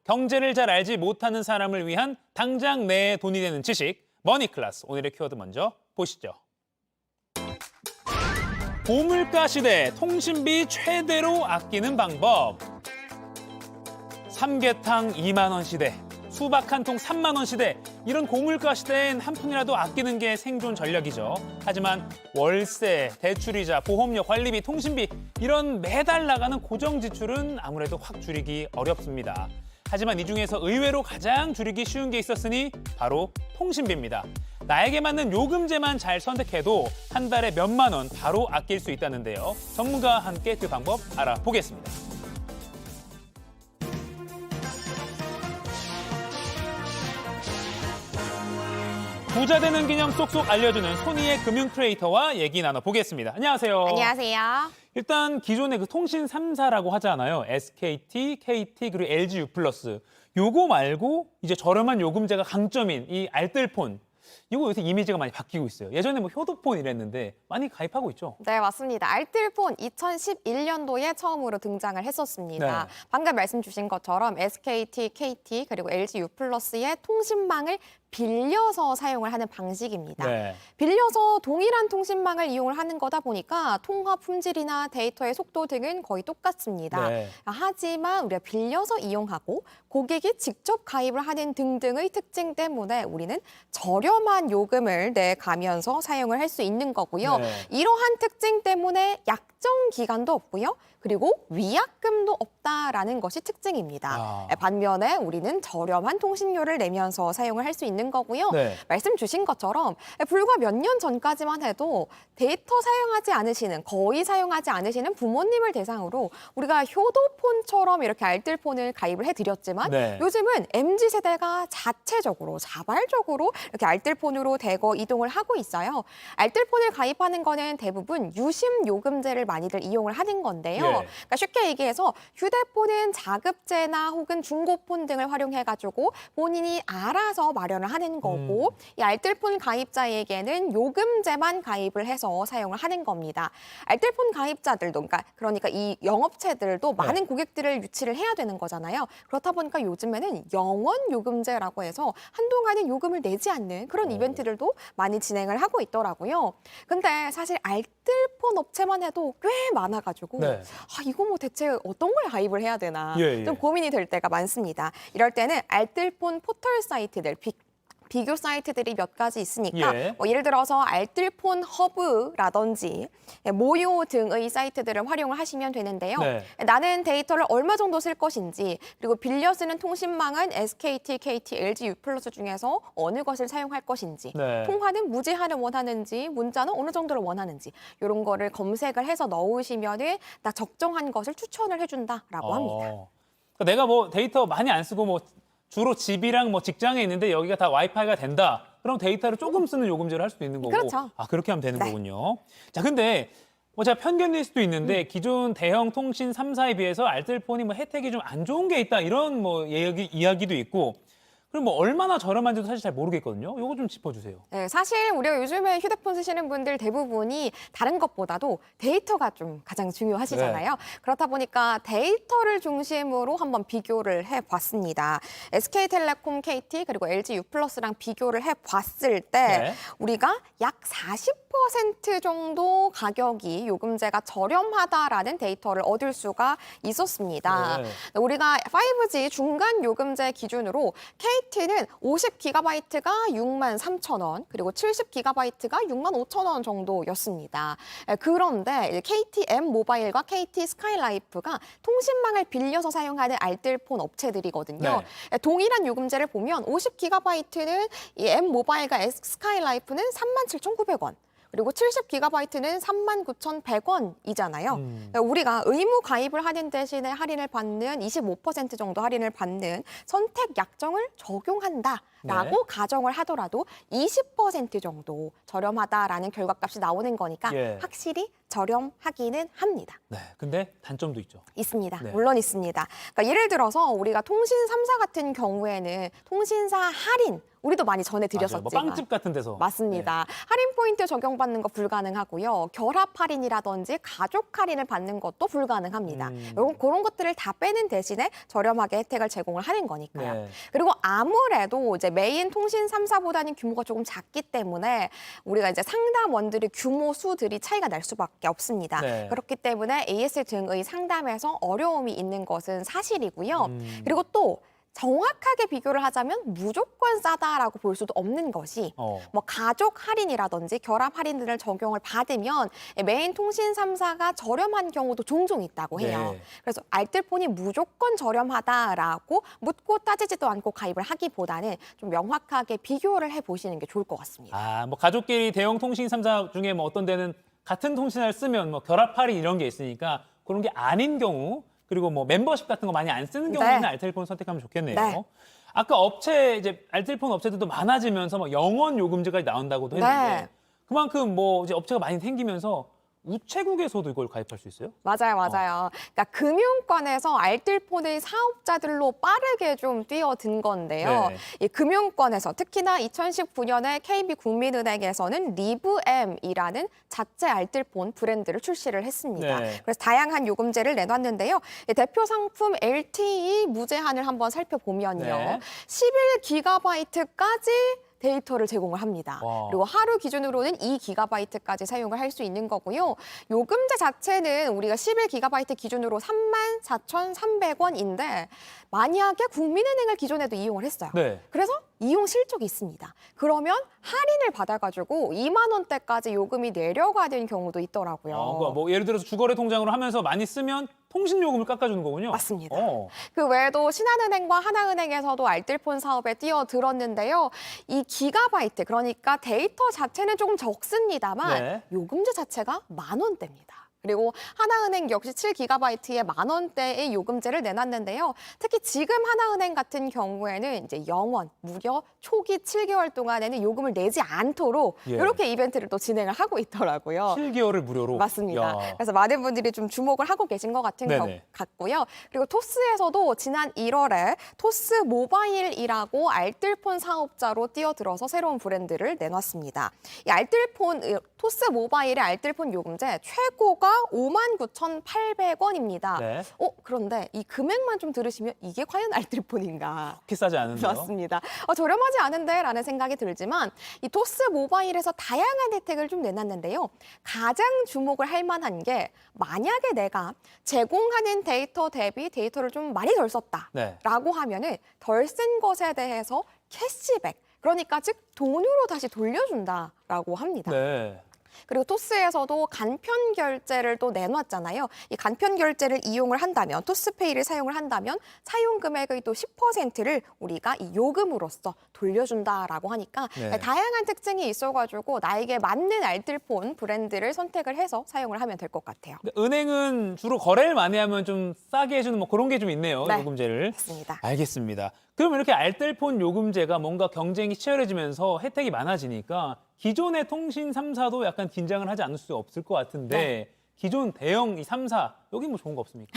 경제를 잘 알지 못하는 사람을 위한 당장 내 돈이 되는 지식, 머니클래스. 오늘의 키워드 먼저 보시죠. 고물가 시대, 통신비 최대로 아끼는 방법. 삼계탕 2만 원 시대, 수박 한 통 3만 원 시대. 이런 고물가 시대엔 한 푼이라도 아끼는 게 생존 전략이죠. 하지만 월세, 대출이자, 보험료, 관리비, 통신비 이런 매달 나가는 고정 지출은 아무래도 확 줄이기 어렵습니다. 하지만 이 중에서 의외로 가장 줄이기 쉬운 게 있었으니 바로 통신비입니다. 나에게 맞는 요금제만 잘 선택해도 한 달에 몇만 원 바로 아낄 수 있다는데요. 전문가와 함께 그 방법 알아보겠습니다. 부자 되는 기념 쏙쏙 알려주는 손희의 금융 크리에이터와 얘기 나눠보겠습니다. 안녕하세요. 안녕하세요. 일단 기존의 그 통신 3사라고 하잖아요. SKT, KT 그리고 LG U+. 요거 말고 이제 저렴한 요금제가 강점인 이 알뜰폰. 이거 요새 이미지가 많이 바뀌고 있어요. 예전에 뭐 효도폰 이랬는데 많이 가입하고 있죠? 네, 맞습니다. 알뜰폰 2011년도에 처음으로 등장을 했었습니다. 네. 방금 말씀 주신 것처럼 SKT, KT 그리고 LG U+의 통신망을 빌려서 사용을 하는 방식입니다. 네. 빌려서 동일한 통신망을 이용을 하는 거다 보니까 통화 품질이나 데이터의 속도 등은 거의 똑같습니다. 네. 하지만 우리가 빌려서 이용하고 고객이 직접 가입을 하는 등등의 특징 때문에 우리는 저렴한 요금을 내가면서 사용을 할 수 있는 거고요. 네. 이러한 특징 때문에 약정 기간도 없고요. 그리고 위약금도 없다라는 것이 특징입니다. 아. 반면에 우리는 저렴한 통신료를 내면서 사용을 할 수 있는 거고요. 네. 말씀 주신 것처럼 불과 몇 년 전까지만 해도 데이터 사용하지 않으시는, 거의 사용하지 않으시는 부모님을 대상으로 우리가 효도폰처럼 이렇게 알뜰폰을 가입을 해드렸지만 네. 요즘은 MZ세대가 자체적으로, 자발적으로 이렇게 알뜰폰으로 대거 이동을 하고 있어요. 알뜰폰을 가입하는 거는 대부분 유심 요금제를 많이들 이용을 하는 건데요. 예. 그러니까 쉽게 얘기해서 휴대폰은 자급제나 혹은 중고폰 등을 활용해가지고 본인이 알아서 마련을 하는 거고 이 알뜰폰 가입자에게는 요금제만 가입을 해서 사용을 하는 겁니다. 알뜰폰 가입자들도 그러니까 이 영업체들도 많은 고객들을 유치를 해야 되는 거잖아요. 그렇다 보니까 요즘에는 영원 요금제라고 해서 한동안은 요금을 내지 않는 그런 이벤트들도 많이 진행을 하고 있더라고요. 근데 사실 알뜰폰 업체만 해도 꽤 많아가지고 네. 이거 뭐 대체 어떤 걸 가입을 해야 되나 예. 좀 고민이 될 때가 많습니다. 이럴 때는 알뜰폰 포털 사이트들, 비교 사이트들이 몇 가지 있으니까 예. 예를 들어서 알뜰폰 허브라든지 모요 등의 사이트들을 활용을 하시면 되는데요. 네. 나는 데이터를 얼마 정도 쓸 것인지 그리고 빌려 쓰는 통신망은 SKT, KT, LG U+ 중에서 어느 것을 사용할 것인지 네. 통화는 무제한을 원하는지 문자는 어느 정도를 원하는지 이런 거를 검색을 해서 넣으시면은 딱 적정한 것을 추천을 해준다라고 합니다. 그러니까 내가 뭐 데이터 많이 안 쓰고 뭐 주로 집이랑 뭐 직장에 있는데 여기가 다 와이파이가 된다. 그럼 데이터를 조금 쓰는 요금제를 할 수도 있는 거고. 그렇죠. 그렇게 하면 되는 네. 거군요. 자, 근데 뭐 제가 편견일 수도 있는데 기존 대형 통신 3사에 비해서 알뜰폰이 뭐 혜택이 좀 안 좋은 게 있다. 이런 뭐 이야기도 있고. 그럼 뭐 얼마나 저렴한지도 사실 잘 모르겠거든요. 요거 좀 짚어주세요. 네, 사실 우리가 요즘에 휴대폰 쓰시는 분들 대부분이 다른 것보다도 데이터가 좀 가장 중요하시잖아요. 그렇다 보니까 데이터를 중심으로 한번 비교를 해봤습니다. SK텔레콤, KT 그리고 LG U+랑 비교를 해봤을 때 우리가 약 40% 정도 가격이 요금제가 저렴하다라는 데이터를 얻을 수가 있었습니다. 우리가 5G 중간 요금제 기준으로 KT는 50GB가 63,000원, 그리고 70GB가 65,000원 정도였습니다. 그런데 KT M 모바일과 KT 스카이라이프가 통신망을 빌려서 사용하는 알뜰폰 업체들이거든요. 동일한 요금제를 보면 50GB는 이 M 모바일과 스카이라이프는 37,900원. 그리고 70GB는 39,100원이잖아요. 우리가 의무 가입을 하는 대신에 할인을 받는 25% 정도 할인을 받는 선택 약정을 적용한다라고 가정을 하더라도 20% 정도 저렴하다라는 결과값이 나오는 거니까 확실히 저렴하기는 합니다. 네, 근데 단점도 있죠. 있습니다. 물론 있습니다. 그러니까 예를 들어서 우리가 통신 3사 같은 경우에는 통신사 할인 우리도 많이 맞아요. 전해드렸었지만. 뭐 빵집 같은 데서. 맞습니다. 할인 포인트 적용받는 거 불가능하고요. 결합 할인이라든지 가족 할인을 받는 것도 불가능합니다. 그런 것들을 다 빼는 대신에 저렴하게 혜택을 제공을 하는 거니까요. 네. 그리고 아무래도 이제 메인 통신 3사보다는 규모가 조금 작기 때문에 우리가 이제 상담원들의 규모 수들이 차이가 날 수밖에 없습니다. 네. 그렇기 때문에 AS 등의 상담에서 어려움이 있는 것은 사실이고요. 그리고 또 정확하게 비교를 하자면 무조건 싸다라고 볼 수도 없는 것이 뭐 가족 할인이라든지 결합 할인들을 적용을 받으면 메인 통신 3사가 저렴한 경우도 종종 있다고 해요. 네. 그래서 알뜰폰이 무조건 저렴하다라고 묻고 따지지도 않고 가입을 하기보다는 좀 명확하게 비교를 해보시는 게 좋을 것 같습니다. 아, 뭐 가족끼리 대형 통신 3사 중에 뭐 어떤 데는 같은 통신을 쓰면 뭐 결합 할인 이런 게 있으니까 그런 게 아닌 경우 그리고 뭐 멤버십 같은 거 많이 안 쓰는 경우에는 네. 알뜰폰 선택하면 좋겠네요. 네. 아까 이제 알뜰폰 업체들도 많아지면서 뭐 영원 요금제가 나온다고도 했는데 네. 그만큼 뭐 이제 업체가 많이 생기면서 우체국에서도 이걸 가입할 수 있어요? 맞아요. 그러니까 금융권에서 알뜰폰의 사업자들로 빠르게 좀 뛰어든 건데요. 네. 이 금융권에서 특히나 2019년에 KB국민은행에서는 리브엠이라는 자체 알뜰폰 브랜드를 출시를 했습니다. 네. 그래서 다양한 요금제를 내놨는데요. 이 대표 상품 LTE 무제한을 한번 살펴보면요. 네. 11GB까지 데이터를 제공을 합니다. 와. 그리고 하루 기준으로는 2GB까지 사용을 할 수 있는 거고요. 요금제 자체는 우리가 11GB 기준으로 34,300원인데 만약에 국민은행을 기존에도 이용을 했어요. 네. 그래서 이용 실적이 있습니다. 그러면 할인을 받아가지고 2만 원대까지 요금이 내려가는 경우도 있더라고요. 그러니까 뭐 예를 들어서 주거래 통장으로 하면서 많이 쓰면 통신 요금을 깎아주는 거군요. 맞습니다. 그 외에도 신한은행과 하나은행에서도 알뜰폰 사업에 뛰어들었는데요. 이 기가바이트, 그러니까 데이터 자체는 조금 적습니다만 네. 요금제 자체가 10,000원대입니다. 그리고 하나은행 역시 7GB에 10,000원대의 요금제를 내놨는데요. 특히 지금 하나은행 같은 경우에는 이제 영원, 무려 초기 7개월 동안에는 요금을 내지 않도록 예. 이렇게 이벤트를 또 진행을 하고 있더라고요. 7개월을 무료로. 맞습니다. 야. 그래서 많은 분들이 좀 주목을 하고 계신 것 같은 네네. 같고요. 그리고 토스에서도 지난 1월에 토스 모바일이라고 알뜰폰 사업자로 뛰어들어서 새로운 브랜드를 내놨습니다. 이 토스 모바일의 알뜰폰 요금제 최고가 59,800원입니다. 네. 그런데 이 금액만 좀 들으시면 이게 과연 알뜰폰인가? 그렇게 싸지 않은데요? 맞습니다. 저렴하지 않은데 라는 생각이 들지만 이 토스 모바일에서 다양한 혜택을 좀 내놨는데요. 가장 주목을 할 만한 게 만약에 내가 제공하는 데이터 대비 데이터를 좀 많이 덜 썼다라고 하면은 덜 쓴 것에 대해서 캐시백, 그러니까 즉 돈으로 다시 돌려준다라고 합니다. 네. 그리고 토스에서도 간편 결제를 또 내놨잖아요. 이 간편 결제를 이용을 한다면, 토스페이를 사용을 한다면 사용 금액의 또 10%를 우리가 이 요금으로써 돌려준다라고 하니까 네. 다양한 특징이 있어가지고 나에게 맞는 알뜰폰 브랜드를 선택을 해서 사용을 하면 될 것 같아요. 은행은 주로 거래를 많이 하면 좀 싸게 해주는 뭐 그런 게 좀 있네요. 네. 요금제를. 맞습니다. 알겠습니다. 그럼 이렇게 알뜰폰 요금제가 뭔가 경쟁이 치열해지면서 혜택이 많아지니까 기존의 통신 3사도 약간 긴장을 하지 않을 수 없을 것 같은데 네. 기존 대형 이 3사 여기 뭐 좋은 거 없습니까?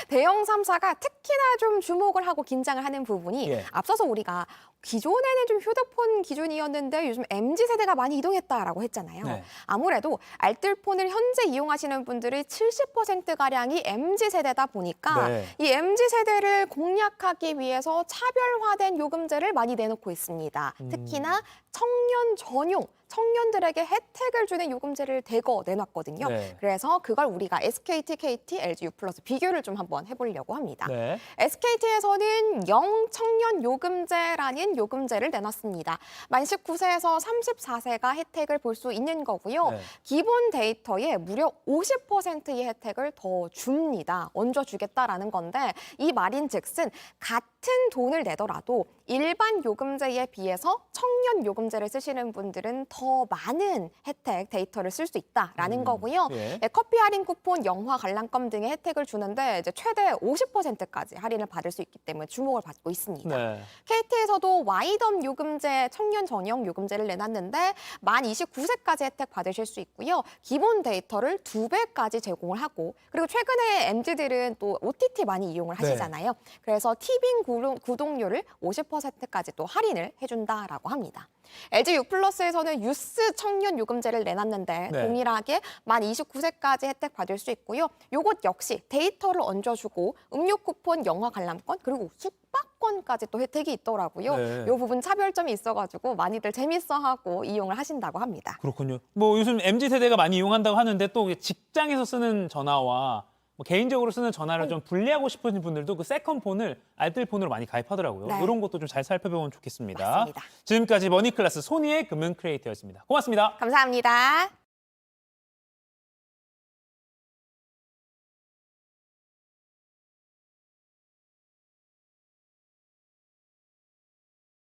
대형 3사가 특히나 좀 주목을 하고 긴장을 하는 부분이 예. 앞서서 우리가 기존에는 좀 휴대폰 기준이었는데 요즘 MZ세대가 많이 이동했다라고 했잖아요. 네. 아무래도 알뜰폰을 현재 이용하시는 분들의 70%가량이 MZ세대다 보니까 네. 이 MZ세대를 공략하기 위해서 차별화된 요금제를 많이 내놓고 있습니다. 특히나 청년 전용, 청년들에게 혜택을 주는 요금제를 대거 내놨거든요. 네. 그래서 그걸 우리가 SKT, KT, LG U+ 비교를 좀 한번 해보려고 합니다. 네. SKT에서는 영청년 요금제라는 요금제를 내놨습니다. 만 19세에서 34세가 혜택을 볼 수 있는 거고요. 네. 기본 데이터에 무려 50%의 혜택을 더 줍니다. 얹어주겠다라는 건데 이 말인즉슨 같은 돈을 내더라도 일반 요금제에 비해서 청년 요금제를 쓰시는 분들은 더 많은 혜택, 데이터를 쓸 수 있다라는 거고요. 예. 커피 할인 쿠폰, 영화 관람권 등의 혜택을 주는데 이제 최대 50%까지 할인을 받을 수 있기 때문에 주목을 받고 있습니다. 네. KT에서도 와이덤 요금제, 청년 전용 요금제를 내놨는데 만 29세까지 혜택 받으실 수 있고요. 기본 데이터를 2배까지 제공을 하고 그리고 최근에 MZ들은 또 OTT 많이 이용을 하시잖아요. 그래서 티빙 구독료를 50% 50%까지 또 할인을 해준다라고 합니다. LG U+에서는 유스 청년 요금제를 내놨는데 네. 동일하게 만 29세까지 혜택 받을 수 있고요. 요것 역시 데이터를 얹어주고 음료 쿠폰, 영화 관람권, 그리고 숙박권까지 또 혜택이 있더라고요. 네. 요 부분 차별점이 있어가지고 많이들 재밌어하고 이용을 하신다고 합니다. 그렇군요. 뭐 요즘 MZ세대가 많이 이용한다고 하는데 또 직장에서 쓰는 전화와 뭐 개인적으로 쓰는 전화를 좀 분리하고 싶으신 분들도 그 세컨폰을 알뜰폰으로 많이 가입하더라고요. 네. 이런 것도 좀 잘 살펴보면 좋겠습니다. 맞습니다. 지금까지 머니클래스 손희의 금융 크리에이터였습니다. 고맙습니다. 감사합니다.